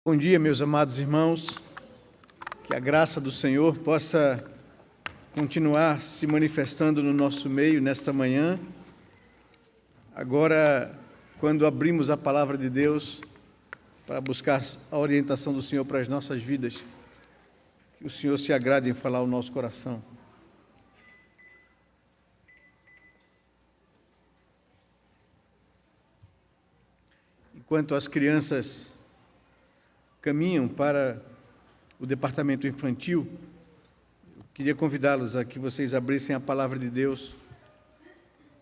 Bom dia, meus amados irmãos, que a graça do Senhor possa continuar se manifestando no nosso meio nesta manhã. Agora, quando abrimos a palavra de Deus para buscar a orientação do Senhor para as nossas vidas, que o Senhor se agrade em falar ao nosso coração. Enquanto as crianças caminham para o departamento infantil, eu queria convidá-los a que vocês abrissem a palavra de Deus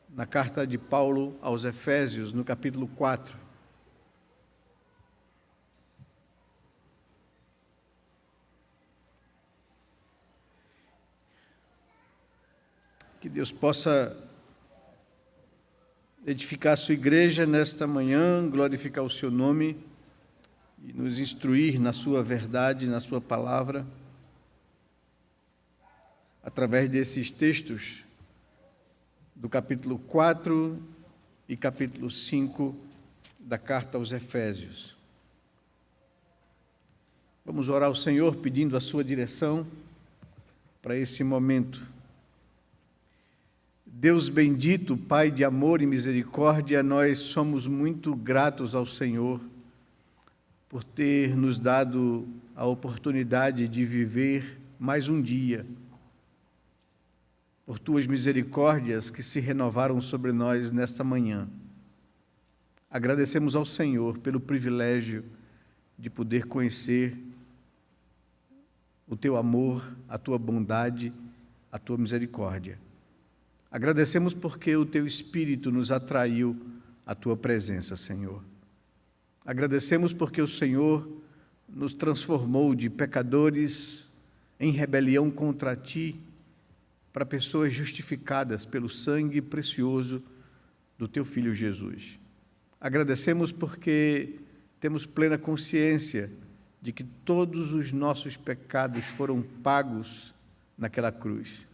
na carta de Paulo aos Efésios, no capítulo 4. Que Deus possa edificar a sua igreja nesta manhã, glorificar o seu nome e nos instruir na sua verdade, na sua palavra, através desses textos do capítulo 4 e capítulo 5 da carta aos Efésios. Vamos orar ao Senhor pedindo a sua direção para esse momento. Deus bendito, Pai de amor e misericórdia, nós somos muito gratos ao Senhor por ter nos dado a oportunidade de viver mais um dia, por tuas misericórdias que se renovaram sobre nós nesta manhã. Agradecemos ao Senhor pelo privilégio de poder conhecer o teu amor, a tua bondade, a tua misericórdia. Agradecemos porque o teu Espírito nos atraiu à tua presença, Senhor. Agradecemos porque o Senhor nos transformou de pecadores em rebelião contra ti para pessoas justificadas pelo sangue precioso do teu Filho Jesus. Agradecemos porque temos plena consciência de que todos os nossos pecados foram pagos naquela cruz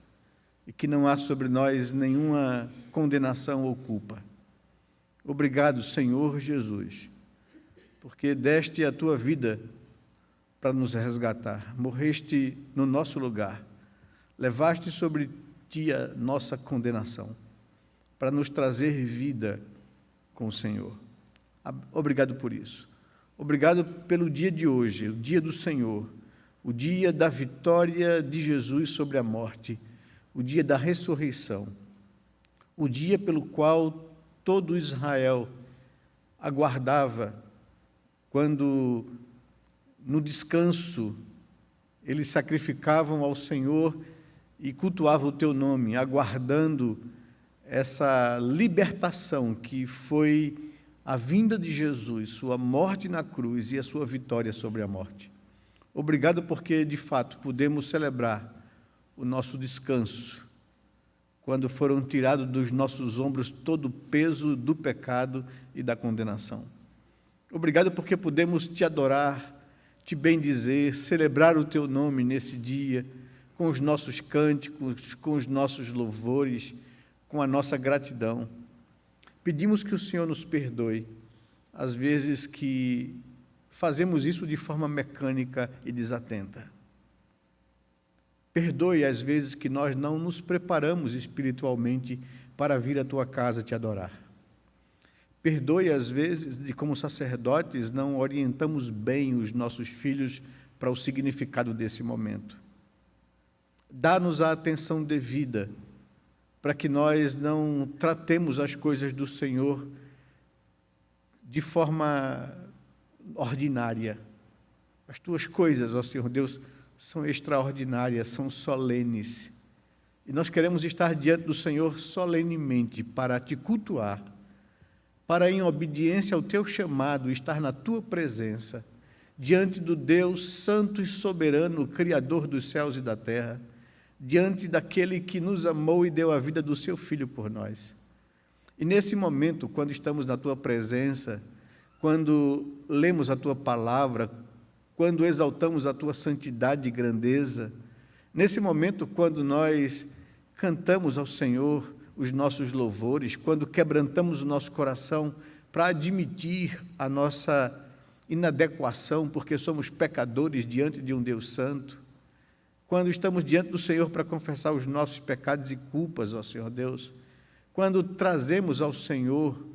e que não há sobre nós nenhuma condenação ou culpa. Obrigado, Senhor Jesus, porque deste a tua vida para nos resgatar, morreste no nosso lugar, levaste sobre ti a nossa condenação, para nos trazer vida com o Senhor. Obrigado por isso. Obrigado pelo dia de hoje, o dia do Senhor, o dia da vitória de Jesus sobre a morte, o dia da ressurreição, o dia pelo qual todo Israel aguardava, quando no descanso eles sacrificavam ao Senhor e cultuavam o teu nome, aguardando essa libertação que foi a vinda de Jesus, sua morte na cruz e a sua vitória sobre a morte. Obrigado porque, de fato, podemos celebrar o nosso descanso, quando foram tirados dos nossos ombros todo o peso do pecado e da condenação. Obrigado porque podemos te adorar, te bendizer, celebrar o teu nome nesse dia, com os nossos cânticos, com os nossos louvores, com a nossa gratidão. Pedimos que o Senhor nos perdoe, às vezes que fazemos isso de forma mecânica e desatenta. Perdoe as vezes que nós não nos preparamos espiritualmente para vir à tua casa te adorar. Perdoe as vezes de como sacerdotes não orientamos bem os nossos filhos para o significado desse momento. Dá-nos a atenção devida para que nós não tratemos as coisas do Senhor de forma ordinária. As tuas coisas, ó Senhor Deus, são extraordinárias, são solenes. E nós queremos estar diante do Senhor solenemente para te cultuar, para, em obediência ao teu chamado, estar na tua presença, diante do Deus santo e soberano, Criador dos céus e da terra, diante daquele que nos amou e deu a vida do seu Filho por nós. E nesse momento, quando estamos na tua presença, quando lemos a tua palavra, quando exaltamos a tua santidade e grandeza, nesse momento, quando nós cantamos ao Senhor os nossos louvores, quando quebrantamos o nosso coração para admitir a nossa inadequação, porque somos pecadores diante de um Deus santo, quando estamos diante do Senhor para confessar os nossos pecados e culpas, ó Senhor Deus, quando trazemos ao Senhor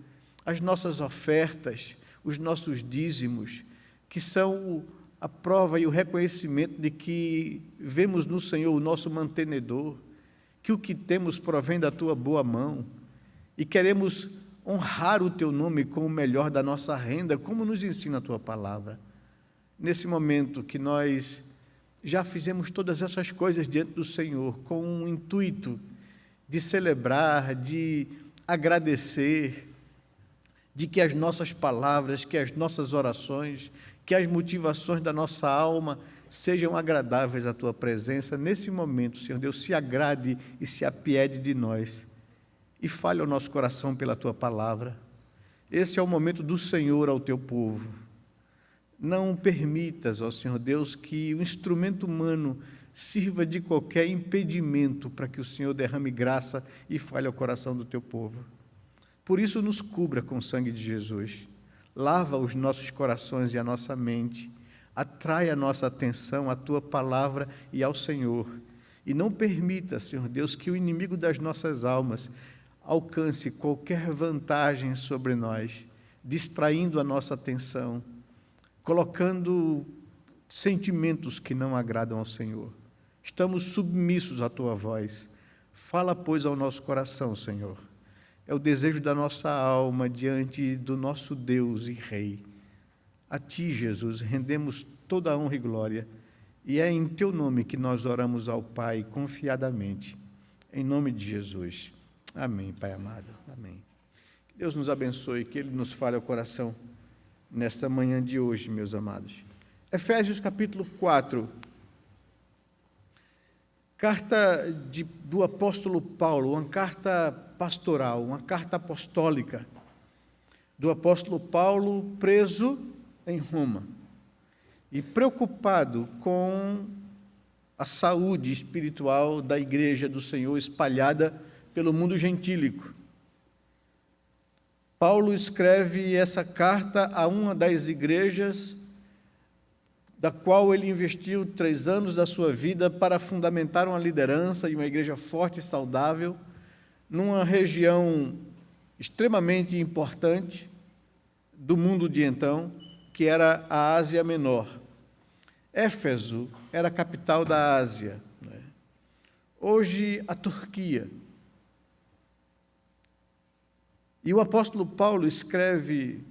as nossas ofertas, os nossos dízimos, que são a prova e o reconhecimento de que vemos no Senhor o nosso mantenedor, que o que temos provém da Tua boa mão, e queremos honrar o Teu nome com o melhor da nossa renda, como nos ensina a Tua palavra. Nesse momento que nós já fizemos todas essas coisas diante do Senhor, com o intuito de celebrar, de agradecer, de que as nossas palavras, que as nossas orações, que as motivações da nossa alma sejam agradáveis à Tua presença. Nesse momento, Senhor Deus, se agrade e se apiede de nós e fale ao nosso coração pela Tua palavra. Esse é o momento do Senhor ao Teu povo. Não permitas, ó Senhor Deus, que o instrumento humano sirva de qualquer impedimento para que o Senhor derrame graça e fale ao coração do Teu povo. Por isso, nos cubra com o sangue de Jesus. Lava os nossos corações e a nossa mente. Atrai a nossa atenção à Tua palavra e ao Senhor. E não permita, Senhor Deus, que o inimigo das nossas almas alcance qualquer vantagem sobre nós, distraindo a nossa atenção, colocando sentimentos que não agradam ao Senhor. Estamos submissos à Tua voz. Fala, pois, ao nosso coração, Senhor. É o desejo da nossa alma diante do nosso Deus e Rei. A Ti, Jesus, rendemos toda a honra e glória, e é em Teu nome que nós oramos ao Pai confiadamente. Em nome de Jesus. Amém, Pai amado. Amém. Que Deus nos abençoe, que Ele nos fale ao coração nesta manhã de hoje, meus amados. Efésios capítulo 4. Carta do apóstolo Paulo, uma carta pastoral, uma carta apostólica do apóstolo Paulo preso em Roma e preocupado com a saúde espiritual da igreja do Senhor espalhada pelo mundo gentílico. Paulo escreve essa carta a uma das igrejas da qual ele investiu 3 anos da sua vida para fundamentar uma liderança e uma igreja forte e saudável numa região extremamente importante do mundo de então, que era a Ásia Menor. Éfeso era a capital da Ásia, né? Hoje a Turquia. E o apóstolo Paulo escreve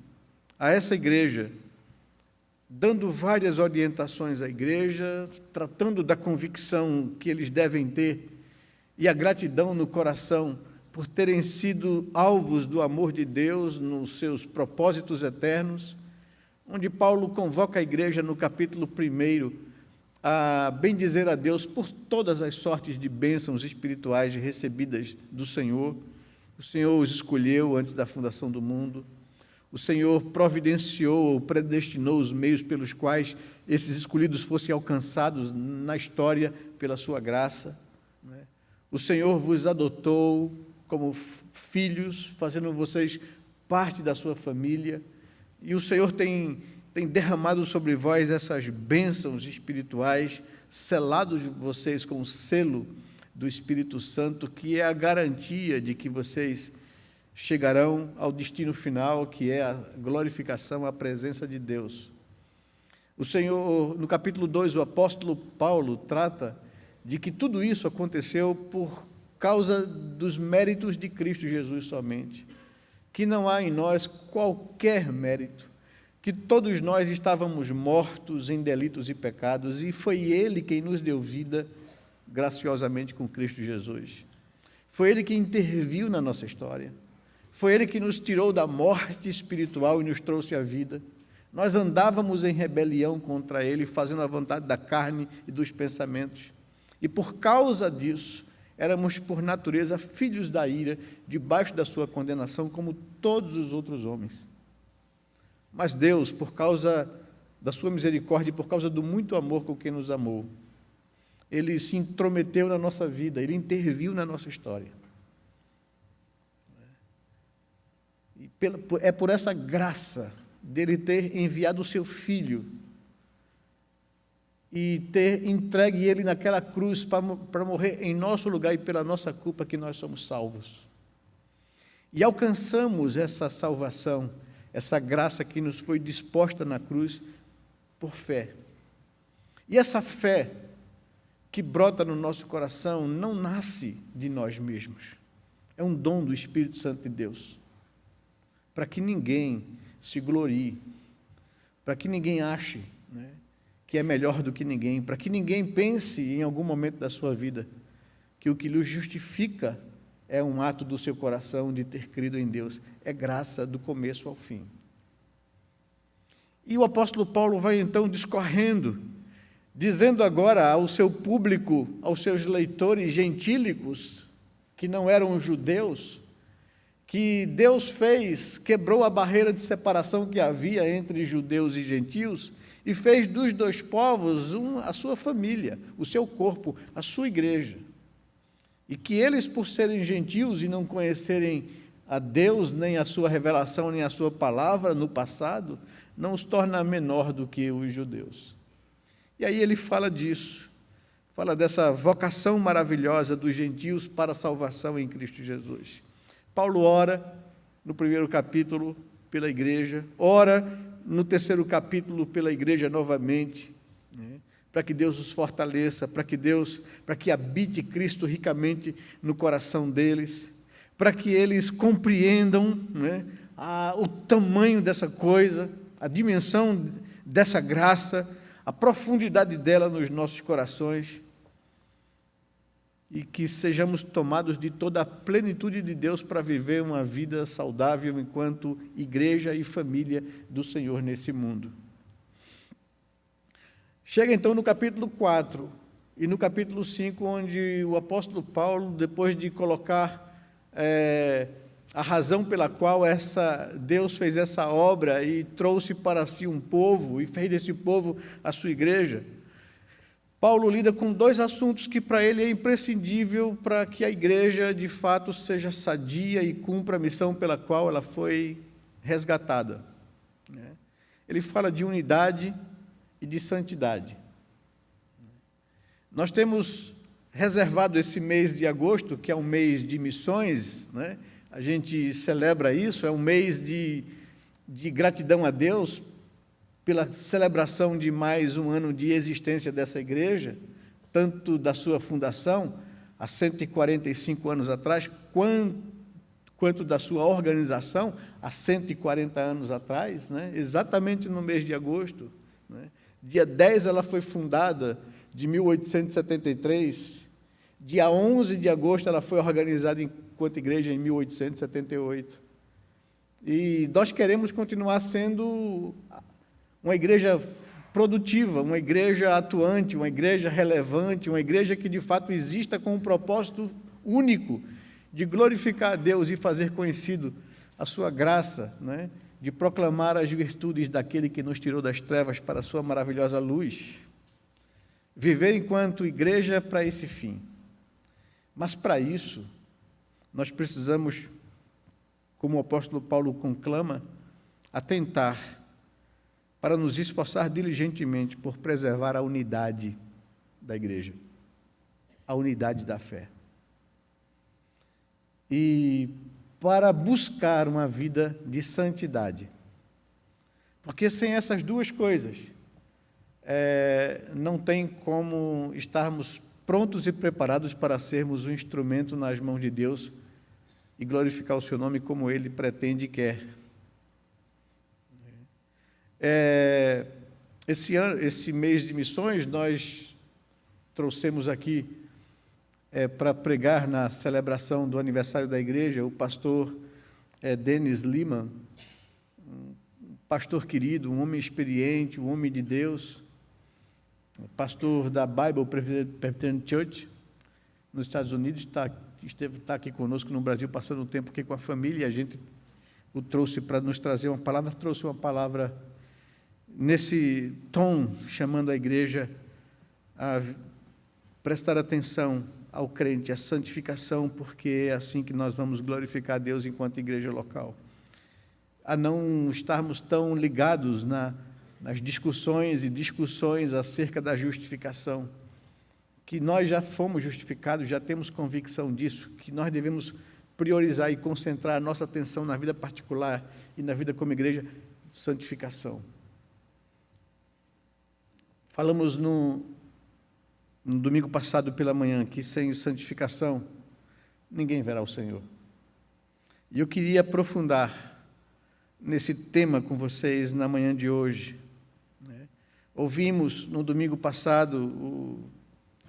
a essa igreja, dando várias orientações à igreja, tratando da convicção que eles devem ter e a gratidão no coração por terem sido alvos do amor de Deus nos seus propósitos eternos, onde Paulo convoca a igreja no capítulo 1 a bendizer a Deus por todas as sortes de bênçãos espirituais recebidas do Senhor. O Senhor os escolheu antes da fundação do mundo. O Senhor providenciou ou predestinou os meios pelos quais esses escolhidos fossem alcançados na história pela sua graça. O Senhor vos adotou como filhos, fazendo vocês parte da sua família. E o Senhor tem derramado sobre vós essas bênçãos espirituais, selados vocês com o selo do Espírito Santo, que é a garantia de que vocês chegarão ao destino final, que é a glorificação, a presença de Deus. O Senhor, no capítulo 2, o apóstolo Paulo trata de que tudo isso aconteceu por causa dos méritos de Cristo Jesus somente, que não há em nós qualquer mérito, que todos nós estávamos mortos em delitos e pecados, e foi Ele quem nos deu vida graciosamente com Cristo Jesus. Foi Ele que interviu na nossa história. Foi Ele que nos tirou da morte espiritual e nos trouxe à vida. Nós andávamos em rebelião contra Ele, fazendo a vontade da carne e dos pensamentos. E por causa disso, éramos por natureza filhos da ira, debaixo da sua condenação, como todos os outros homens. Mas Deus, por causa da sua misericórdia e por causa do muito amor com que nos amou, Ele se intrometeu na nossa vida, Ele interviu na nossa história. E é por essa graça dele ter enviado o seu Filho e ter entregue ele naquela cruz para morrer em nosso lugar e pela nossa culpa, que nós somos salvos. E alcançamos essa salvação, essa graça que nos foi disposta na cruz por fé. E essa fé que brota no nosso coração não nasce de nós mesmos. É um dom do Espírito Santo de Deus, para que ninguém se glorie, para que ninguém ache, né, que é melhor do que ninguém, para que ninguém pense em algum momento da sua vida que o que lhe justifica é um ato do seu coração de ter crido em Deus. É graça do começo ao fim. E o apóstolo Paulo vai então discorrendo, dizendo agora ao seu público, aos seus leitores gentílicos, que não eram judeus, que Deus quebrou a barreira de separação que havia entre judeus e gentios e fez dos dois povos a sua família, o seu corpo, a sua igreja. E que eles, por serem gentios e não conhecerem a Deus, nem a sua revelação, nem a sua palavra no passado, não os torna menor do que os judeus. E aí ele fala disso, fala dessa vocação maravilhosa dos gentios para a salvação em Cristo Jesus. Paulo ora no primeiro capítulo pela igreja, ora no terceiro capítulo pela igreja novamente, né, para que Deus os fortaleça, para que habite Cristo ricamente no coração deles, para que eles compreendam, né, o tamanho dessa coisa, a dimensão dessa graça, a profundidade dela nos nossos corações, e que sejamos tomados de toda a plenitude de Deus para viver uma vida saudável enquanto igreja e família do Senhor nesse mundo. Chega então no capítulo 4 e no capítulo 5, onde o apóstolo Paulo, depois de colocar a razão pela qual Deus fez essa obra e trouxe para si um povo e fez desse povo a sua igreja, Paulo lida com dois assuntos que para ele é imprescindível para que a igreja de fato seja sadia e cumpra a missão pela qual ela foi resgatada. Ele fala de unidade e de santidade. Nós temos reservado esse mês de agosto, que é um mês de missões, né? A gente celebra isso, é um mês de gratidão a Deus pela celebração de mais um ano de existência dessa igreja, tanto da sua fundação, há 145 anos atrás, quanto da sua organização, há 140 anos atrás, né? Exatamente no mês de agosto, né? Dia 10 ela foi fundada, de 1873, dia 11 de agosto ela foi organizada enquanto igreja em 1878. E nós queremos continuar sendo uma igreja produtiva, uma igreja atuante, uma igreja relevante, uma igreja que de fato exista com um propósito único de glorificar a Deus e fazer conhecido a sua graça, né? De proclamar as virtudes daquele que nos tirou das trevas para a sua maravilhosa luz. Viver enquanto igreja para esse fim. Mas para isso, nós precisamos, como o apóstolo Paulo conclama, atentar para nos esforçar diligentemente por preservar a unidade da igreja, a unidade da fé. E para buscar uma vida de santidade. Porque sem essas duas coisas, não tem como estarmos prontos e preparados para sermos um instrumento nas mãos de Deus e glorificar o seu nome como Ele pretende e quer. Esse mês de missões, nós trouxemos aqui para pregar na celebração do aniversário da igreja o pastor Denis Lima, um pastor querido, um homem experiente, um homem de Deus, pastor da Bible Presbyterian Church, nos Estados Unidos, está aqui conosco no Brasil, passando um tempo aqui com a família, e a gente o trouxe para nos trazer uma palavra, trouxe uma palavra nesse tom, chamando a igreja a prestar atenção ao crente, a santificação, porque é assim que nós vamos glorificar a Deus enquanto igreja local. a não estarmos tão ligados nas discussões acerca da justificação, que nós já fomos justificados, já temos convicção disso, que nós devemos priorizar e concentrar a nossa atenção na vida particular e na vida como igreja, santificação. Falamos no domingo passado pela manhã que sem santificação ninguém verá o Senhor. E eu queria aprofundar nesse tema com vocês na manhã de hoje. Ouvimos no domingo passado o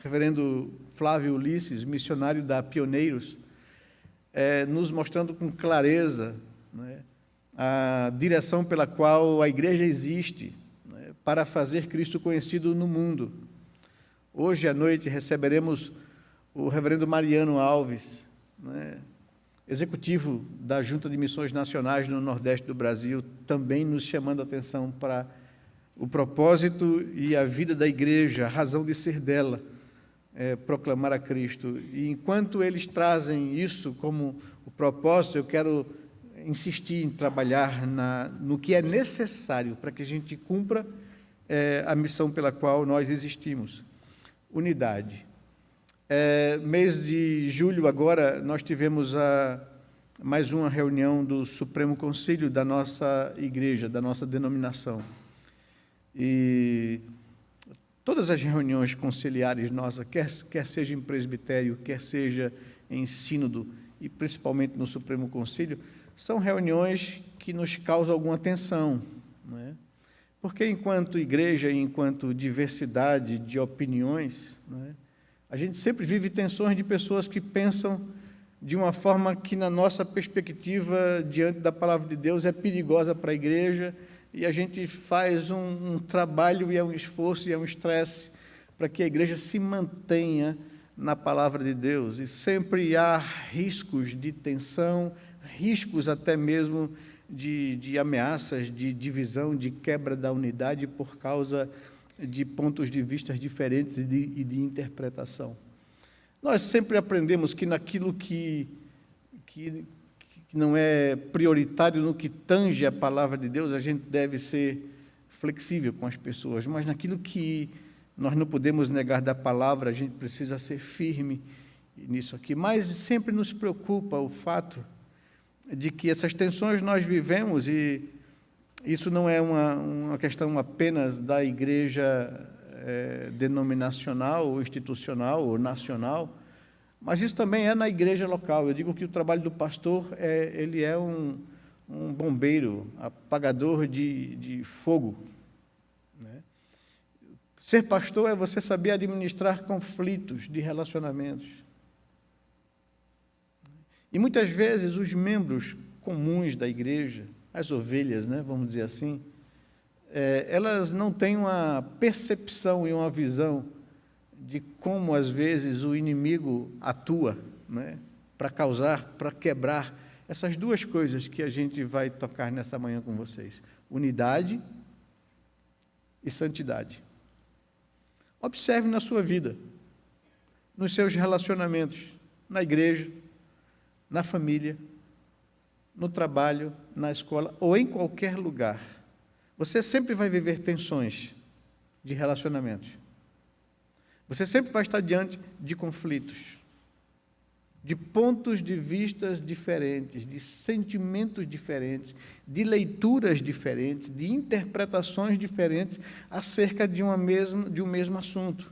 reverendo Flávio Ulisses, missionário da Pioneiros, nos mostrando com clareza a direção pela qual a igreja existe, para fazer Cristo conhecido no mundo. Hoje à noite receberemos o reverendo Mariano Alves, executivo da Junta de Missões Nacionais no Nordeste do Brasil, também nos chamando a atenção para o propósito e a vida da igreja, a razão de ser dela, proclamar a Cristo. E enquanto eles trazem isso como o propósito, eu quero insistir em trabalhar no que é necessário para que a gente cumpra a missão pela qual nós existimos. Unidade. Mês de julho agora, nós tivemos mais uma reunião do Supremo Concílio da nossa igreja, da nossa denominação. E todas as reuniões conciliares nossas, quer seja em presbitério, quer seja em sínodo, e principalmente no Supremo Concílio, são reuniões que nos causam alguma tensão, porque enquanto igreja, enquanto diversidade de opiniões, a gente sempre vive tensões de pessoas que pensam de uma forma que, na nossa perspectiva, diante da palavra de Deus, é perigosa para a igreja, e a gente faz um trabalho e é um esforço e é um estresse para que a igreja se mantenha na palavra de Deus. E sempre há riscos de tensão, riscos até mesmo de ameaças, de divisão, de quebra da unidade por causa de pontos de vista diferentes e de interpretação. Nós sempre aprendemos que naquilo que não é prioritário, no que tange a palavra de Deus, a gente deve ser flexível com as pessoas, mas naquilo que nós não podemos negar da palavra, a gente precisa ser firme nisso aqui. Mas sempre nos preocupa o fato de que essas tensões nós vivemos, e isso não é uma questão apenas da igreja denominacional, ou institucional, ou nacional, mas isso também é na igreja local. Eu digo que o trabalho do pastor ele é um bombeiro, apagador de fogo. Ser pastor é você saber administrar conflitos de relacionamentos. E muitas vezes os membros comuns da igreja, as ovelhas, vamos dizer assim, elas não têm uma percepção e uma visão de como, às vezes, o inimigo atua, para causar, para quebrar essas duas coisas que a gente vai tocar nessa manhã com vocês: unidade e santidade. Observe na sua vida, nos seus relacionamentos, na igreja, na família, no trabalho, na escola ou em qualquer lugar. Você sempre vai viver tensões de relacionamentos. Você sempre vai estar diante de conflitos, de pontos de vistas diferentes, de sentimentos diferentes, de leituras diferentes, de interpretações diferentes acerca de um mesmo assunto.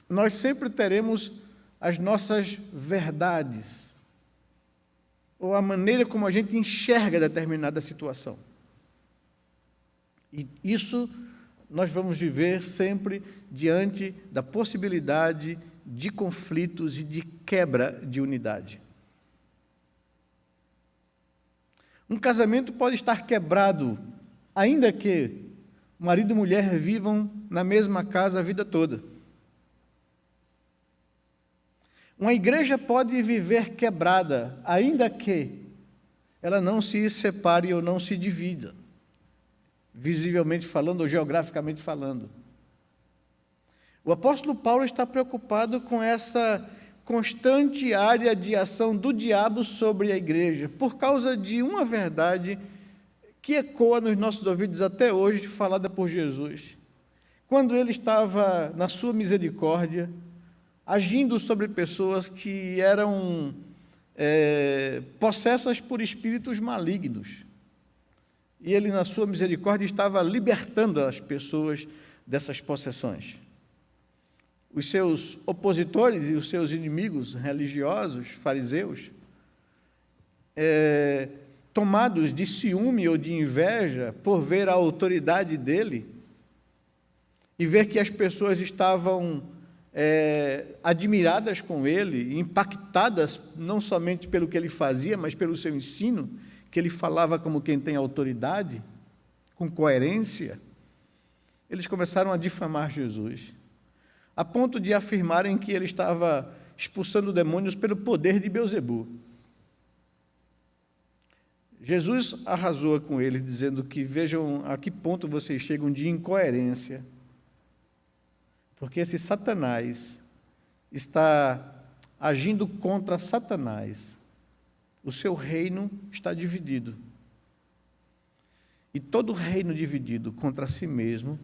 Nós sempre teremos as nossas verdades, ou a maneira como a gente enxerga determinada situação. E isso nós vamos viver sempre diante da possibilidade de conflitos e de quebra de unidade. Um casamento pode estar quebrado, ainda que marido e mulher vivam na mesma casa a vida toda. Uma igreja pode viver quebrada, ainda que ela não se separe ou não se divida, visivelmente falando ou geograficamente falando. O apóstolo Paulo está preocupado com constante área de ação do diabo sobre a igreja, por causa de uma verdade que ecoa nos nossos ouvidos até hoje, falada por Jesus. Quando ele estava, na sua misericórdia, agindo sobre pessoas que eram possessas por espíritos malignos. E ele, na sua misericórdia, estava libertando as pessoas dessas possessões. Os seus opositores e os seus inimigos religiosos, fariseus, tomados de ciúme ou de inveja por ver a autoridade dele e ver que as pessoas estavam admiradas com ele, impactadas não somente pelo que ele fazia, mas pelo seu ensino, que ele falava como quem tem autoridade, com coerência, eles começaram a difamar Jesus, a ponto de afirmarem que ele estava expulsando demônios pelo poder de Beelzebu. Jesus arrasou com eles, dizendo que vejam a que ponto vocês chegam de incoerência, porque esse Satanás está agindo contra Satanás. O seu reino está dividido. E todo reino dividido contra si mesmo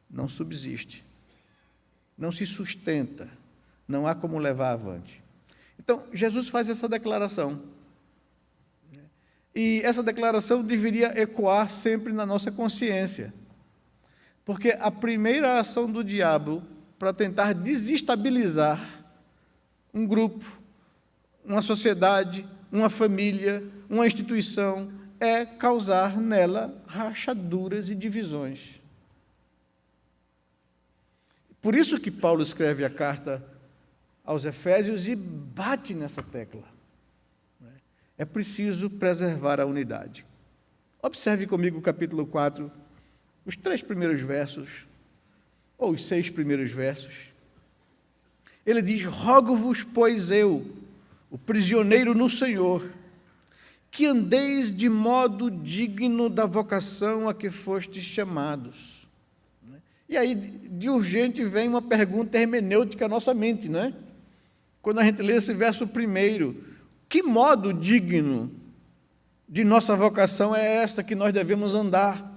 não subsiste, não se sustenta, não há como levar avante. Então, Jesus faz essa declaração. E essa declaração deveria ecoar sempre na nossa consciência. Porque a primeira ação do diabo para tentar desestabilizar um grupo, uma sociedade, uma família, uma instituição, é causar nela rachaduras e divisões. Por isso que Paulo escreve a carta aos Efésios e bate nessa tecla. É preciso preservar a unidade. Observe comigo o capítulo 4, os 3 primeiros versos, ou os 6 primeiros versos. Ele diz: rogo-vos, pois eu, o prisioneiro no Senhor, que andeis de modo digno da vocação a que fostes chamados. E aí, de urgente, vem uma pergunta hermenêutica à nossa mente, né? Quando a gente lê esse verso primeiro, que modo digno de nossa vocação é esta que nós devemos andar?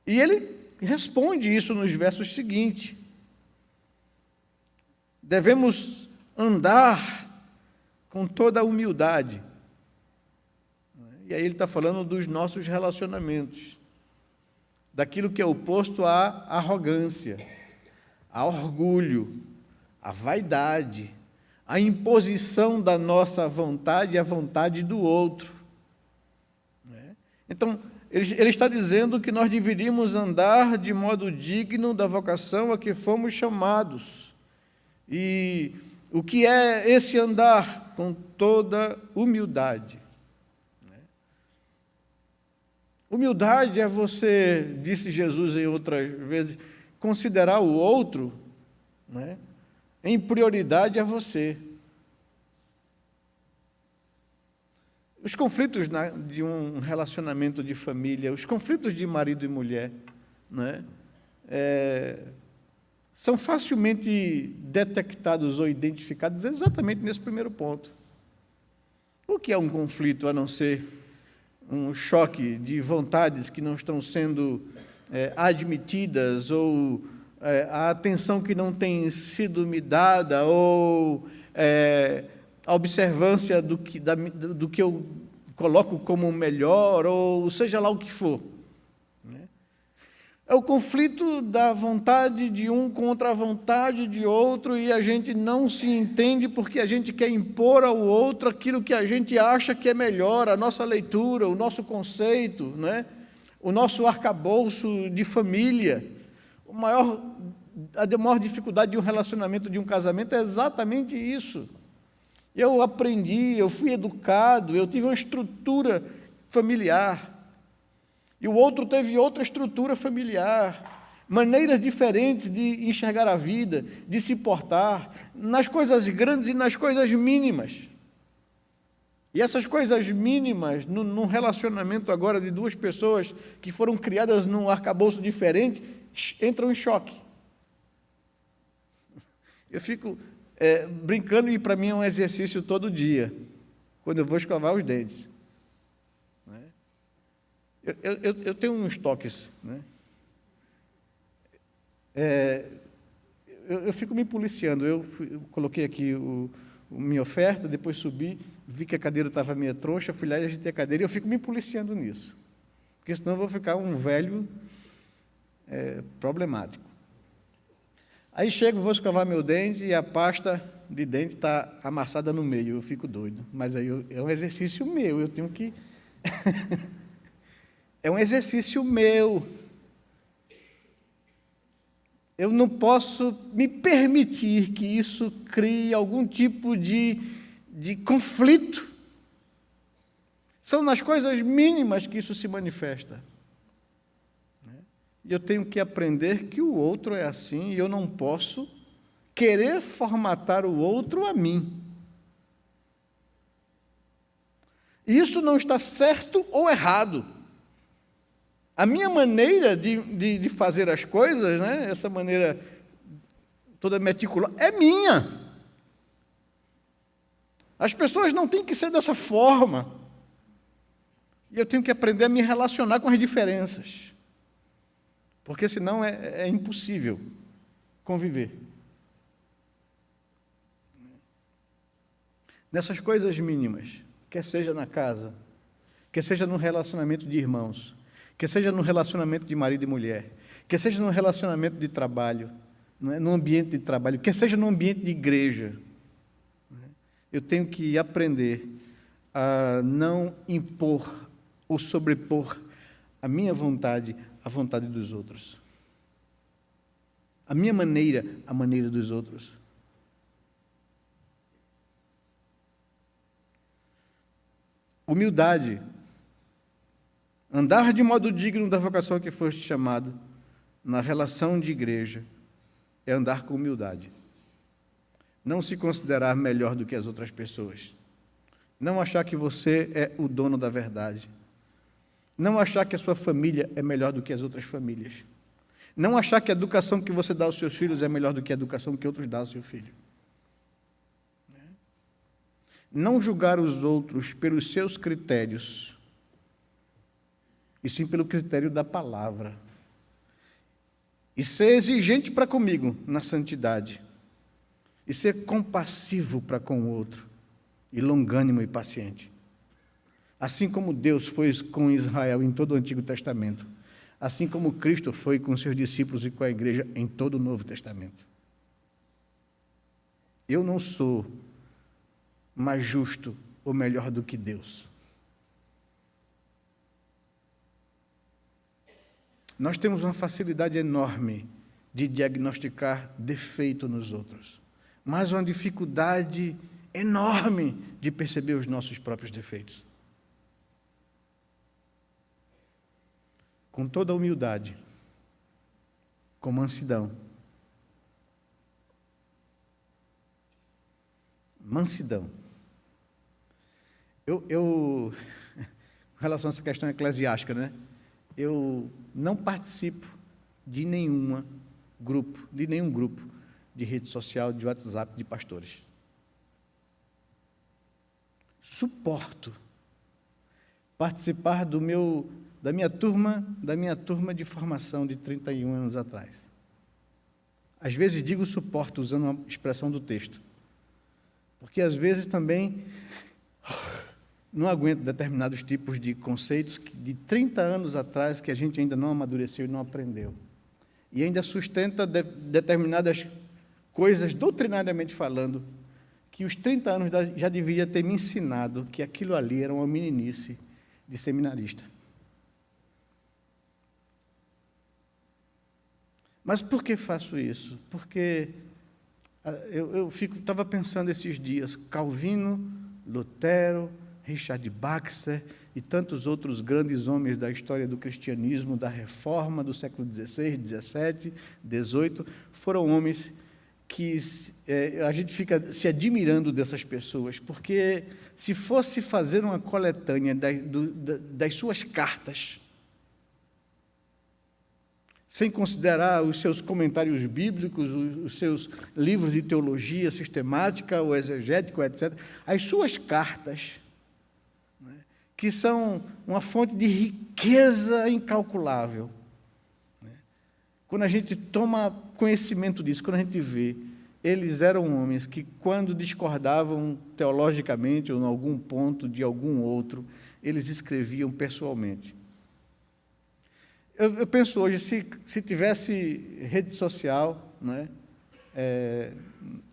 E ele responde isso nos versos seguintes. Devemos andar com toda a humildade. E aí ele está falando dos nossos relacionamentos, daquilo que é oposto à arrogância, a orgulho, a vaidade, a imposição da nossa vontade à vontade do outro. Então, ele está dizendo que nós deveríamos andar de modo digno da vocação a que fomos chamados. E o que é esse andar? Com toda humildade. Humildade é você, disse Jesus em outras vezes, considerar o outro, né, em prioridade a você. Os conflitos de um relacionamento de família, os conflitos de marido e mulher, né, são facilmente detectados ou identificados exatamente nesse primeiro ponto. O que é um conflito, a não ser um choque de vontades que não estão sendo admitidas, ou a atenção que não tem sido me dada, ou a observância do que eu coloco como melhor, ou seja lá o que for. É o conflito da vontade de um contra a vontade de outro, e a gente não se entende porque a gente quer impor ao outro aquilo que a gente acha que é melhor, a nossa leitura, o nosso conceito, né? O nosso arcabouço de família. A maior dificuldade de um relacionamento, de um casamento, é exatamente isso. Eu aprendi, eu fui educado, eu tive uma estrutura familiar, e o outro teve outra estrutura familiar, maneiras diferentes de enxergar a vida, de se portar, nas coisas grandes e nas coisas mínimas. E essas coisas mínimas, num relacionamento agora de duas pessoas que foram criadas num arcabouço diferente, entram em choque. Eu fico brincando e para mim é um exercício todo dia, quando eu vou escovar os dentes. Né? Eu tenho uns toques, né? Eu fico me policiando. Eu coloquei aqui minha oferta, depois subi, vi que a cadeira estava meio troncha, fui lá e ajeitei a cadeira, e eu fico me policiando nisso, porque senão eu vou ficar um velho problemático. Aí chego, vou escovar meu dente e a pasta de dente está amassada no meio, eu fico doido. Mas aí é um exercício meu, eu tenho que... é um exercício meu. Eu não posso me permitir que isso crie algum tipo de conflito. São nas coisas mínimas que isso se manifesta. E eu tenho que aprender que o outro é assim e eu não posso querer formatar o outro a mim. Isso não está certo ou errado. A minha maneira de fazer as coisas, né, essa maneira toda meticulosa, é minha. As pessoas não têm que ser dessa forma. E eu tenho que aprender a me relacionar com as diferenças. Porque senão é impossível conviver. Nessas coisas mínimas, quer seja na casa, quer seja no relacionamento de irmãos, quer seja no relacionamento de marido e mulher, quer seja no relacionamento de trabalho, no ambiente de trabalho, quer seja no ambiente de igreja, eu tenho que aprender a não impor ou sobrepor a minha vontade à vontade dos outros. A minha maneira, a maneira dos outros. Humildade. Andar de modo digno da vocação a que foste chamado, na relação de igreja, é andar com humildade. Não se considerar melhor do que as outras pessoas. Não achar que você é o dono da verdade. Não achar que a sua família é melhor do que as outras famílias. Não achar que a educação que você dá aos seus filhos é melhor do que a educação que outros dão ao seu filho. Não julgar os outros pelos seus critérios, e sim pelo critério da palavra. E ser exigente para comigo na santidade. E ser compassivo para com o outro. E longânimo e paciente. Assim como Deus foi com Israel em todo o Antigo Testamento. Assim como Cristo foi com seus discípulos e com a igreja em todo o Novo Testamento. Eu não sou mais justo ou melhor do que Deus. Nós temos uma facilidade enorme de diagnosticar defeito nos outros, mas uma dificuldade enorme de perceber os nossos próprios defeitos. Com toda a humildade, com mansidão. Mansidão. Com relação a essa questão eclesiástica, né? Eu não participo de nenhum grupo de rede social, de WhatsApp, de pastores. Suporto participar da minha turma de formação de 31 anos atrás. Às vezes digo suporto usando uma expressão do texto, porque às vezes também não aguento determinados tipos de conceitos de 30 anos atrás que a gente ainda não amadureceu e não aprendeu. E ainda sustenta determinadas coisas, doutrinariamente falando, que os 30 anos já devia ter me ensinado que aquilo ali era uma meninice de seminarista. Mas por que faço isso? Porque eu estava pensando esses dias, Calvino, Lutero, Richard Baxter e tantos outros grandes homens da história do cristianismo, da reforma do século XVI, XVII, XVIII, foram homens que a gente fica se admirando dessas pessoas, porque se fosse fazer uma coletânea das suas cartas, sem considerar os seus comentários bíblicos, os seus livros de teologia sistemática, o exegético, etc., as suas cartas, né, que são uma fonte de riqueza incalculável. Né? Quando a gente toma conhecimento disso, quando a gente vê, eles eram homens que, quando discordavam teologicamente ou em algum ponto de algum outro, eles escreviam pessoalmente. Eu penso hoje, se tivesse rede social, né,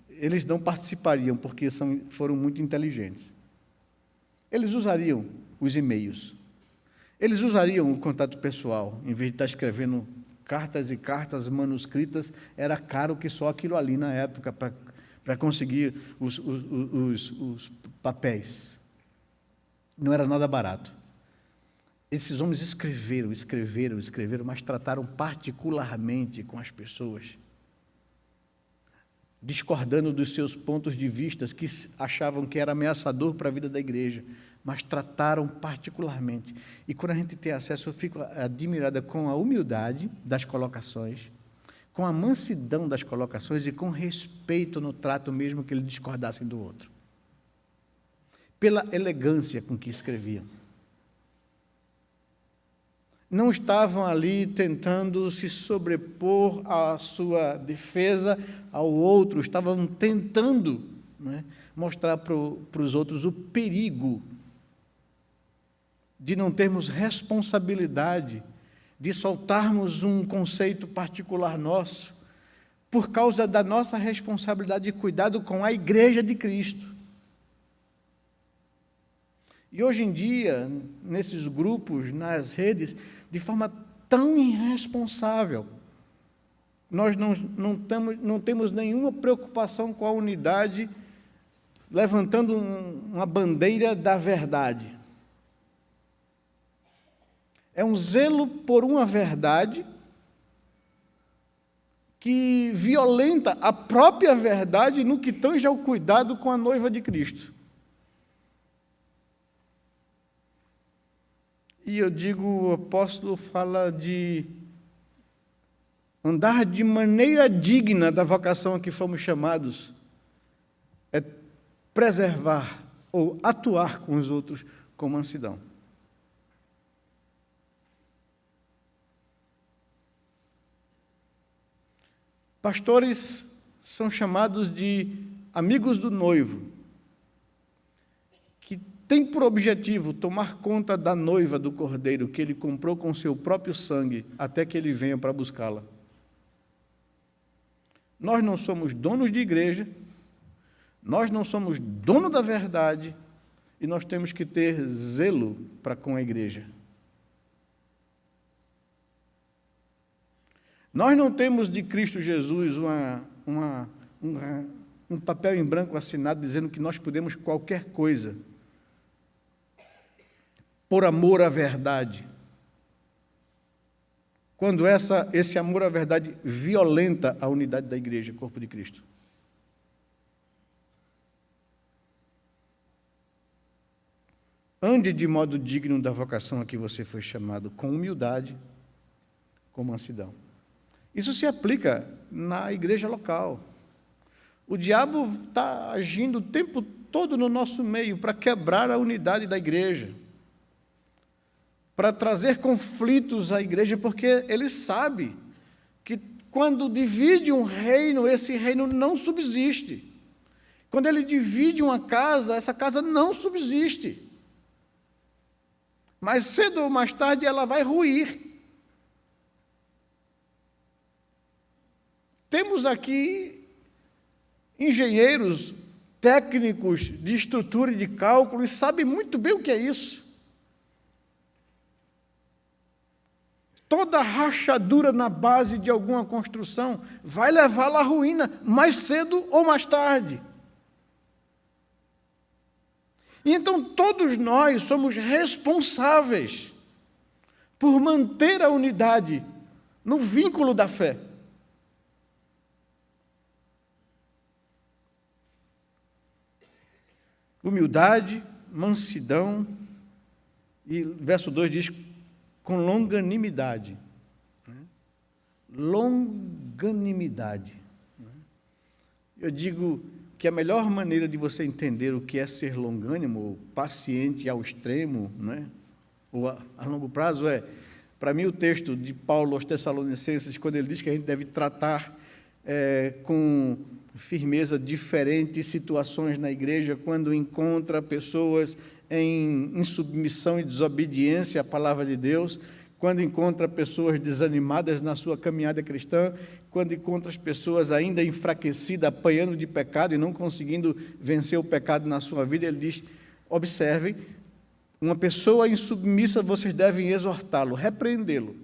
eles não participariam, porque foram muito inteligentes. Eles usariam os e-mails. Eles usariam o contato pessoal, em vez de estar escrevendo cartas e cartas manuscritas. Era caro que só aquilo ali na época, para conseguir os papéis. Não era nada barato. Esses homens escreveram, mas trataram particularmente com as pessoas, discordando dos seus pontos de vista, que achavam que era ameaçador para a vida da igreja, mas trataram particularmente. E quando a gente tem acesso, eu fico admirada com a humildade das colocações, com a mansidão das colocações e com respeito no trato, mesmo que eles discordassem do outro. Pela elegância com que escreviam. Não estavam ali tentando se sobrepor à sua defesa ao outro, estavam tentando, né, mostrar para os outros o perigo de não termos responsabilidade, de soltarmos um conceito particular nosso, por causa da nossa responsabilidade de cuidado com a Igreja de Cristo. E hoje em dia, nesses grupos, nas redes, de forma tão irresponsável, nós não temos nenhuma preocupação com a unidade, levantando uma bandeira da verdade. É um zelo por uma verdade que violenta a própria verdade no que tange ao cuidado com a noiva de Cristo. E eu digo, o apóstolo fala de andar de maneira digna da vocação a que fomos chamados, é preservar ou atuar com os outros com mansidão. Pastores são chamados de amigos do noivo, que tem por objetivo tomar conta da noiva do cordeiro que ele comprou com seu próprio sangue, até que ele venha para buscá-la. Nós não somos donos de igreja, nós não somos dono da verdade, e nós temos que ter zelo para com a igreja. Nós não temos de Cristo Jesus um papel em branco assinado dizendo que nós podemos qualquer coisa por amor à verdade. Quando esse amor à verdade violenta a unidade da igreja, corpo de Cristo. Ande de modo digno da vocação a que você foi chamado, com humildade, com mansidão. Isso se aplica na igreja local. O diabo está agindo o tempo todo no nosso meio para quebrar a unidade da igreja, para trazer conflitos à igreja, porque ele sabe que quando divide um reino, esse reino não subsiste. Quando ele divide uma casa, essa casa não subsiste. Mais cedo ou mais tarde ela vai ruir. Temos aqui engenheiros, técnicos de estrutura e de cálculo, e sabem muito bem o que é isso. Toda rachadura na base de alguma construção vai levá-la à ruína, mais cedo ou mais tarde. E então todos nós somos responsáveis por manter a unidade no vínculo da fé. Humildade, mansidão, e verso 2 diz, com longanimidade. longanimidade. Eu digo que a melhor maneira de você entender o que é ser longânimo, ou paciente ao extremo, né, ou a longo prazo, para mim, o texto de Paulo aos Tessalonicenses, quando ele diz que a gente deve tratar com firmeza diferentes situações na igreja, quando encontra pessoas em insubmissão e desobediência à palavra de Deus, quando encontra pessoas desanimadas na sua caminhada cristã, quando encontra as pessoas ainda enfraquecidas, apanhando de pecado e não conseguindo vencer o pecado na sua vida, ele diz, observem, uma pessoa insubmissa, vocês devem exortá-lo, repreendê-lo,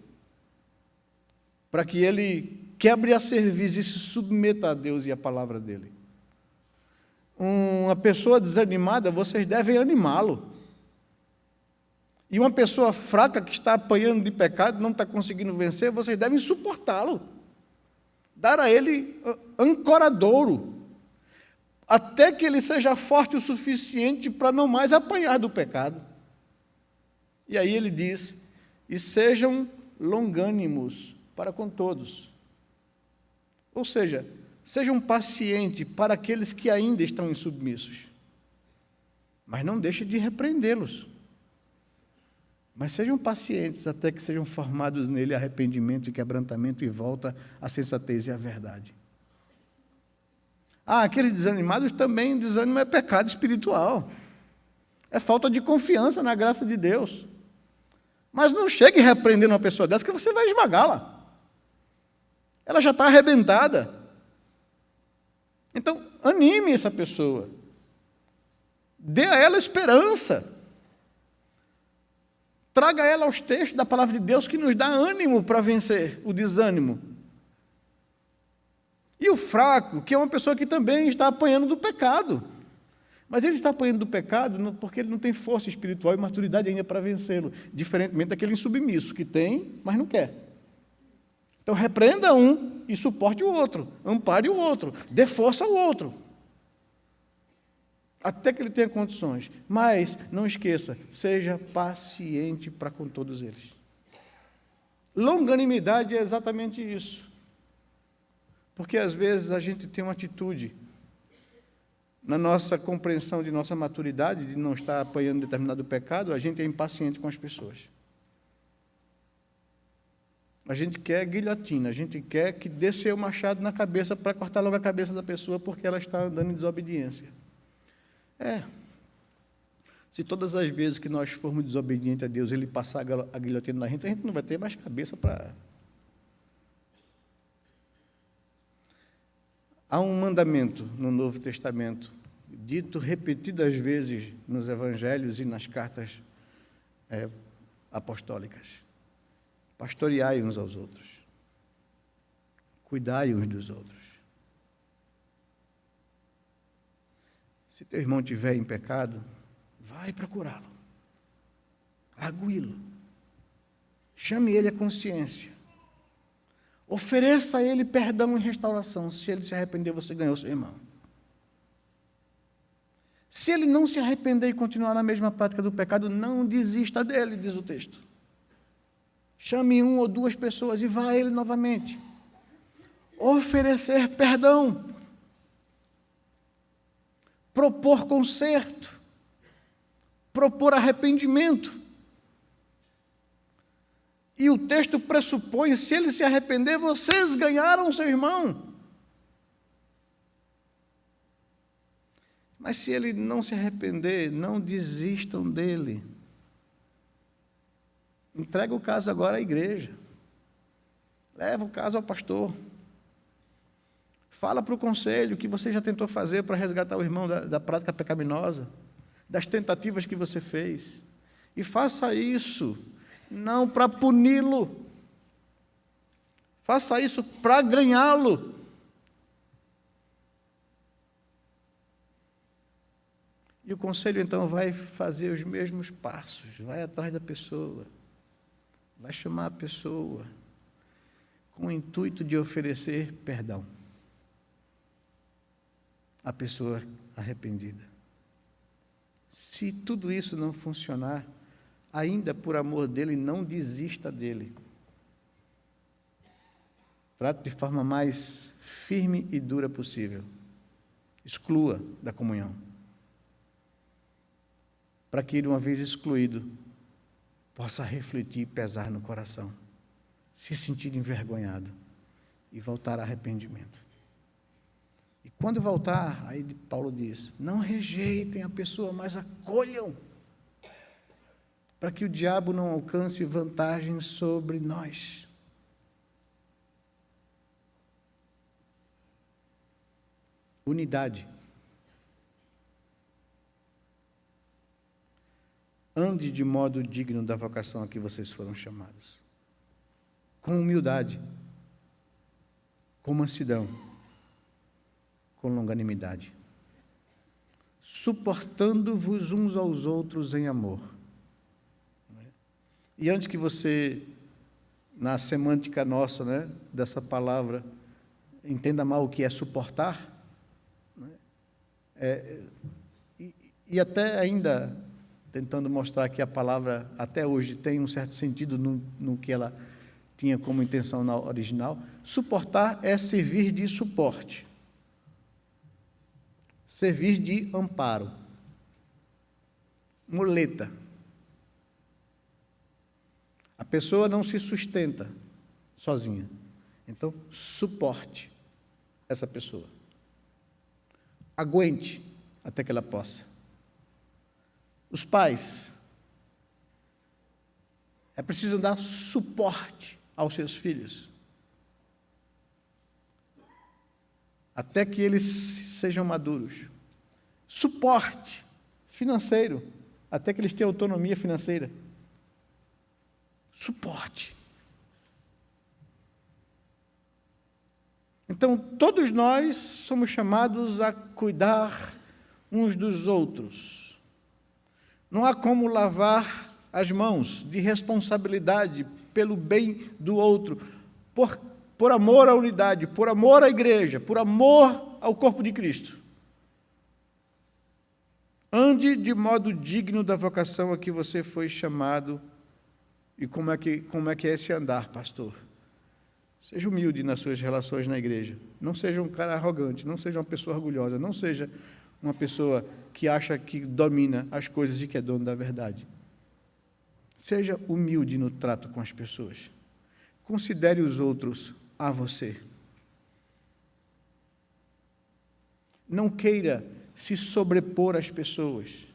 para que ele quebre a cerviz e se submeta a Deus e a palavra dele. Uma pessoa desanimada, vocês devem animá-lo. E uma pessoa fraca que está apanhando de pecado, não está conseguindo vencer, vocês devem suportá-lo. Dar a ele ancoradouro, até que ele seja forte o suficiente para não mais apanhar do pecado. E aí ele diz, e sejam longânimos para com todos. Ou seja, sejam pacientes para aqueles que ainda estão insubmissos. Mas não deixe de repreendê-los. Mas sejam pacientes até que sejam formados nele arrependimento e quebrantamento e volta à sensatez e à verdade. Aqueles desanimados também, desânimo é pecado espiritual. É falta de confiança na graça de Deus. Mas não chegue repreendendo uma pessoa dessa que você vai esmagá-la. Ela já está arrebentada. Então, anime essa pessoa. Dê a ela esperança. Traga ela aos textos da palavra de Deus que nos dá ânimo para vencer o desânimo. E o fraco, que é uma pessoa que também está apanhando do pecado. Mas ele está apanhando do pecado porque ele não tem força espiritual e maturidade ainda para vencê-lo, diferentemente daquele insubmisso, que tem, mas não quer. Então, repreenda um e suporte o outro, ampare o outro, dê força ao outro, até que ele tenha condições. Mas, não esqueça, seja paciente para com todos eles. Longanimidade é exatamente isso. Porque, às vezes, a gente tem uma atitude, na nossa compreensão de nossa maturidade, de não estar apanhando determinado pecado, a gente é impaciente com as pessoas. A gente quer guilhotina, a gente quer que desça o machado na cabeça para cortar logo a cabeça da pessoa porque ela está andando em desobediência. Se todas as vezes que nós formos desobedientes a Deus, Ele passar a guilhotina na gente, a gente não vai ter mais cabeça para... Há um mandamento no Novo Testamento, dito repetidas vezes nos evangelhos e nas cartas apostólicas. Pastoreai uns aos outros. Cuidai uns dos outros. Se teu irmão estiver em pecado, vai procurá-lo. Arguí-lo. Chame ele à consciência. Ofereça a ele perdão e restauração. Se ele se arrepender, você ganhou seu irmão. Se ele não se arrepender e continuar na mesma prática do pecado, não desista dele, diz o texto. Chame 1 ou 2 pessoas e vá a ele novamente. Oferecer perdão. Propor conserto. Propor arrependimento. E o texto pressupõe, se ele se arrepender, vocês ganharam seu irmão. Mas se ele não se arrepender, não desistam dele. Entrega o caso agora à igreja. Leva o caso ao pastor. Fala para o conselho o que você já tentou fazer para resgatar o irmão da prática pecaminosa, das tentativas que você fez. E faça isso, não para puni-lo. Faça isso para ganhá-lo. E o conselho, então, vai fazer os mesmos passos, vai atrás da pessoa, vai chamar a pessoa, com o intuito de oferecer perdão à pessoa arrependida. Se tudo isso não funcionar, ainda por amor dele, não desista dele. Trate de forma mais firme e dura possível. Exclua da comunhão. Para que ele, uma vez excluído, possa refletir e pesar no coração, se sentir envergonhado e voltar a arrependimento. E quando voltar, aí Paulo diz, não rejeitem a pessoa, mas acolham, para que o diabo não alcance vantagem sobre nós. Unidade. Ande de modo digno da vocação a que vocês foram chamados. Com humildade, com mansidão, com longanimidade, suportando-vos uns aos outros em amor. E antes que você, na semântica nossa, né, dessa palavra, entenda mal o que é suportar, e até ainda tentando mostrar que a palavra até hoje tem um certo sentido no que ela tinha como intenção na original, suportar é servir de suporte, servir de amparo, muleta. A pessoa não se sustenta sozinha, então suporte essa pessoa. Aguente até que ela possa. Os pais é preciso dar suporte aos seus filhos, até que eles sejam maduros. Suporte financeiro, até que eles tenham autonomia financeira. Suporte. Então, todos nós somos chamados a cuidar uns dos outros. Não há como lavar as mãos de responsabilidade pelo bem do outro, por amor à unidade, por amor à igreja, por amor ao corpo de Cristo. Ande de modo digno da vocação a que você foi chamado. E como é que é esse andar, pastor? Seja humilde nas suas relações na igreja. Não seja um cara arrogante, não seja uma pessoa orgulhosa, não seja uma pessoa que acha que domina as coisas e que é dono da verdade. Seja humilde no trato com as pessoas. Considere os outros a você. Não queira se sobrepor às pessoas.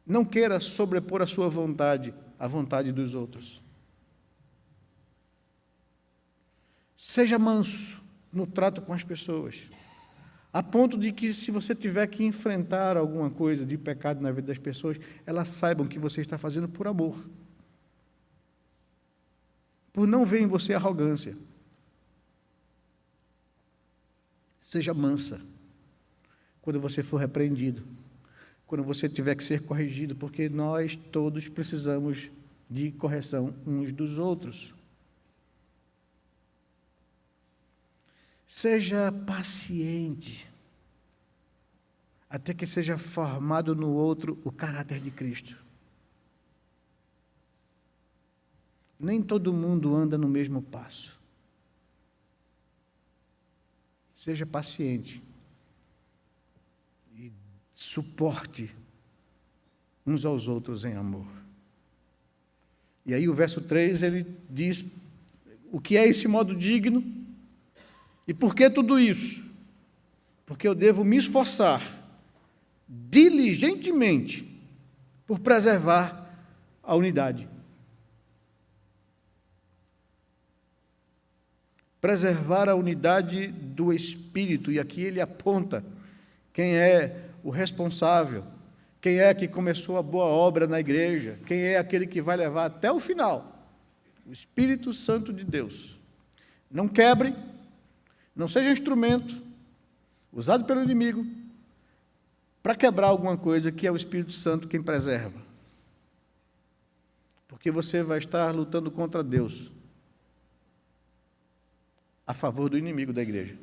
Não queira sobrepor a sua vontade à vontade dos outros. Seja manso no trato com as pessoas, a ponto de que, se você tiver que enfrentar alguma coisa de pecado na vida das pessoas, elas saibam que você está fazendo por amor, por não ver em você arrogância. Seja mansa quando você for repreendido, quando você tiver que ser corrigido, porque nós todos precisamos de correção uns dos outros. Seja paciente, até que seja formado no outro o caráter de Cristo. Nem todo mundo anda no mesmo passo. Seja paciente e suporte uns aos outros em amor. E aí o verso 3, ele diz o que é esse modo digno. E por que tudo isso? Porque eu devo me esforçar diligentemente por preservar a unidade. Preservar a unidade do Espírito. E aqui ele aponta quem é o responsável, quem é que começou a boa obra na igreja, quem é aquele que vai levar até o final. O Espírito Santo de Deus. Não quebre. Não seja um instrumento usado pelo inimigo para quebrar alguma coisa, que é o Espírito Santo quem preserva. Porque você vai estar lutando contra Deus a favor do inimigo da igreja.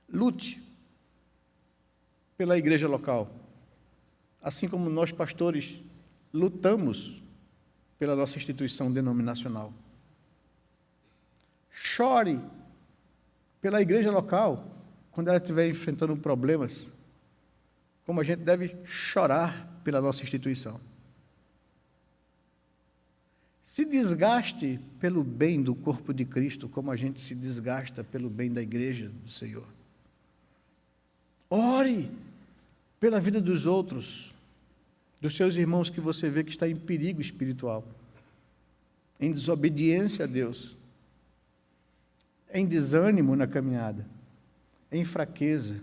Lute pela igreja local, assim como nós pastores lutamos pela nossa instituição denominacional. Chore pela igreja local, quando ela estiver enfrentando problemas, como a gente deve chorar pela nossa instituição. Se desgaste pelo bem do corpo de Cristo, como a gente se desgasta pelo bem da igreja do Senhor. Ore pela vida dos outros, dos seus irmãos que você vê que está em perigo espiritual, em desobediência a Deus, em desânimo na caminhada, em fraqueza.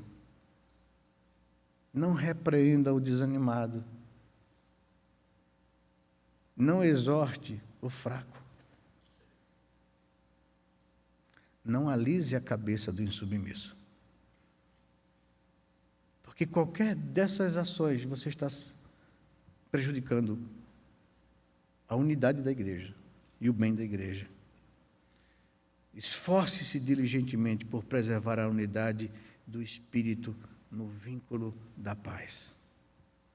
Não repreenda o desanimado. Não exorte o fraco. Não alise a cabeça do insubmisso. Porque qualquer dessas ações você está prejudicando a unidade da igreja e o bem da igreja. Esforce-se diligentemente por preservar a unidade do Espírito no vínculo da paz.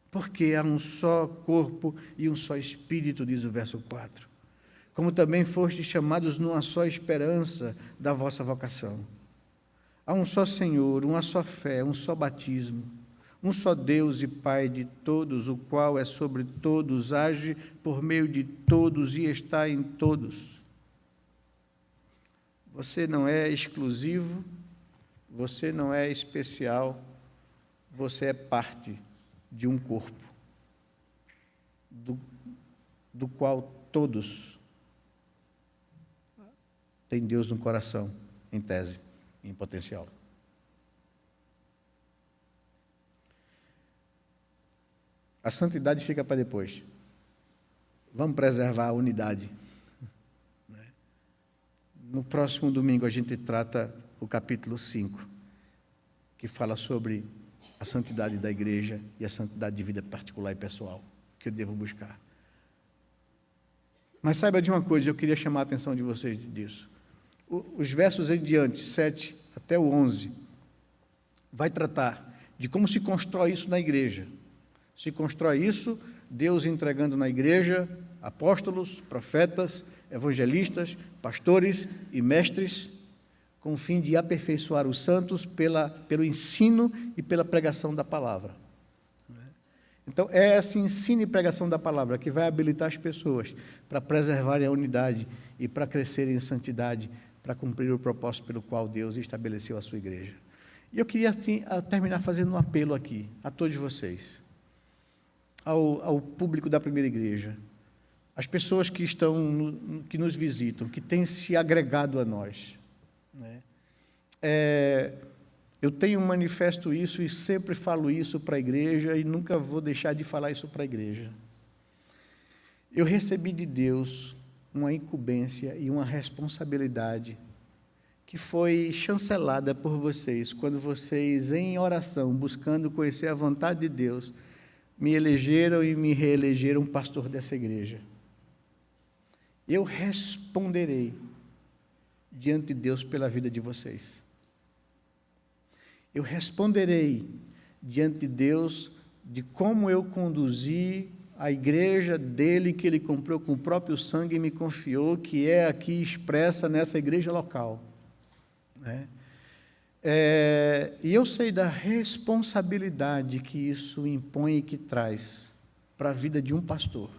Porque há um só corpo e um só Espírito, diz o verso 4. Como também fostes chamados numa só esperança da vossa vocação. Há um só Senhor, uma só fé, um só batismo, um só Deus e Pai de todos, o qual é sobre todos, age por meio de todos e está em todos. Você não é exclusivo, você não é especial, você é parte de um corpo, do qual todos têm Deus no coração, em tese, em potencial. A santidade fica para depois. Vamos preservar a unidade. No próximo domingo a gente trata o capítulo 5, que fala sobre a santidade da igreja e a santidade de vida particular e pessoal, que eu devo buscar. Mas saiba de uma coisa, eu queria chamar a atenção de vocês disso. Os versos em diante, 7 até o 11, vai tratar de como se constrói isso na igreja. Se constrói isso, Deus entregando na igreja apóstolos, profetas, evangelistas, pastores e mestres, com o fim de aperfeiçoar os santos pelo ensino e pela pregação da palavra. Então, é esse ensino e pregação da palavra que vai habilitar as pessoas para preservarem a unidade e para crescerem em santidade, para cumprir o propósito pelo qual Deus estabeleceu a sua igreja. E eu queria terminar fazendo um apelo aqui, a todos vocês, ao público da primeira igreja, as pessoas que que nos visitam, que têm se agregado a nós. Eu tenho manifesto isso e sempre falo isso para a igreja e nunca vou deixar de falar isso para a igreja. Eu recebi de Deus uma incumbência e uma responsabilidade que foi chancelada por vocês, quando vocês, em oração, buscando conhecer a vontade de Deus, me elegeram e me reelegeram pastor dessa igreja. Eu responderei diante de Deus pela vida de vocês. Eu responderei diante de Deus de como eu conduzi a igreja dele, que ele comprou com o próprio sangue e me confiou, que é aqui expressa nessa igreja local. E eu sei da responsabilidade que isso impõe e que traz para a vida de um pastor.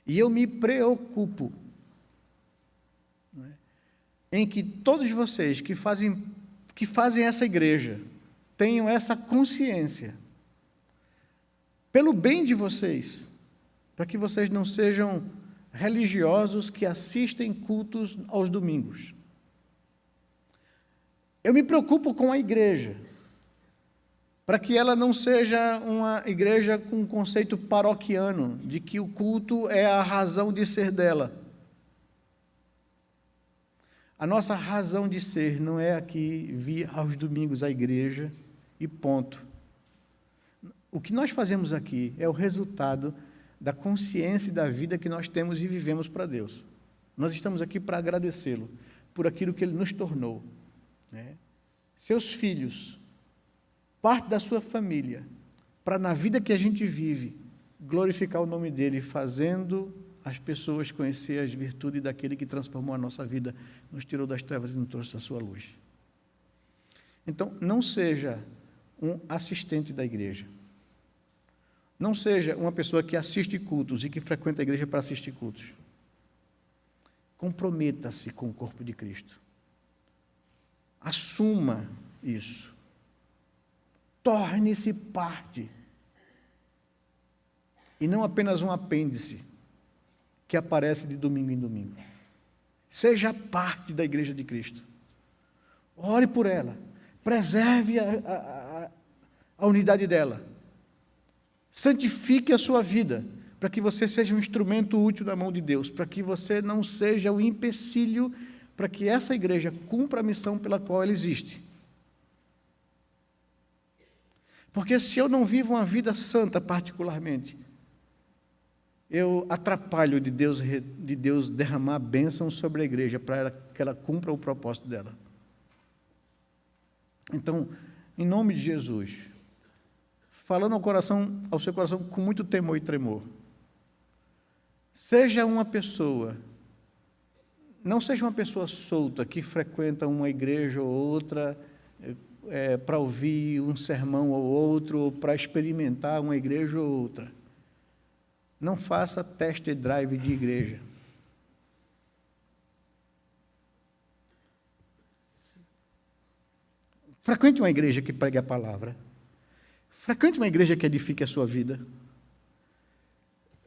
E eu me preocupo em que todos vocês que fazem essa igreja tenham essa consciência, pelo bem de vocês, para que vocês não sejam religiosos que assistem cultos aos domingos. Eu me preocupo com a igreja, para que ela não seja uma igreja com um conceito paroquiano, de que o culto é a razão de ser dela. A nossa razão de ser não é aqui vir aos domingos à igreja e ponto. O que nós fazemos aqui é o resultado da consciência e da vida que nós temos e vivemos para Deus. Nós estamos aqui para agradecê-lo por aquilo que Ele nos tornou. Seus filhos, parte da sua família, para na vida que a gente vive, glorificar o nome dele, fazendo as pessoas conhecer as virtudes daquele que transformou a nossa vida, nos tirou das trevas e nos trouxe a sua luz. Então, não seja um assistente da igreja. Não seja uma pessoa que assiste cultos e que frequenta a igreja para assistir cultos. Comprometa-se com o corpo de Cristo. Assuma isso. Torne-se parte. E não apenas um apêndice que aparece de domingo em domingo. Seja parte da igreja de Cristo. Ore por ela. Preserve a unidade dela. Santifique a sua vida, para que você seja um instrumento útil na mão de Deus, para que você não seja o empecilho para que essa igreja cumpra a missão pela qual ela existe. Porque se eu não vivo uma vida santa particularmente, eu atrapalho de Deus derramar bênção sobre a igreja para que ela cumpra o propósito dela. Então, em nome de Jesus, falando ao seu coração com muito temor e tremor, seja uma pessoa, não seja uma pessoa solta que frequenta uma igreja ou outra para ouvir um sermão ou outro, ou para experimentar uma igreja ou outra. Não faça test drive de igreja. Frequente uma igreja que pregue a palavra. Frequente uma igreja que edifique a sua vida.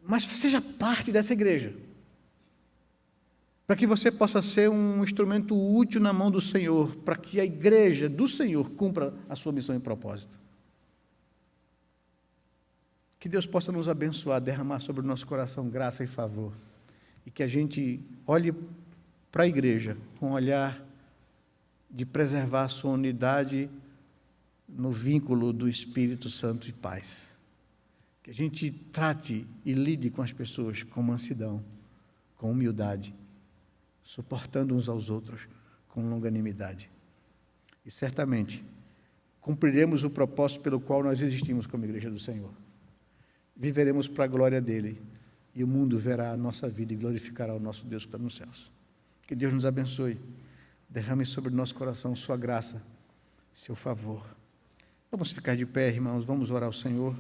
Mas seja parte dessa igreja. Para que você possa ser um instrumento útil na mão do Senhor, para que a igreja do Senhor cumpra a sua missão e propósito. Que Deus possa nos abençoar, derramar sobre o nosso coração graça e favor. E que a gente olhe para a igreja com um olhar de preservar a sua unidade no vínculo do Espírito Santo e paz. Que a gente trate e lide com as pessoas com mansidão, com humildade, suportando uns aos outros com longanimidade. E certamente cumpriremos o propósito pelo qual nós existimos como igreja do Senhor. Viveremos para a glória dele e o mundo verá a nossa vida e glorificará o nosso Deus que está nos céus. Que Deus nos abençoe. Derrame sobre o nosso coração sua graça, seu favor. Vamos ficar de pé, irmãos, vamos orar ao Senhor.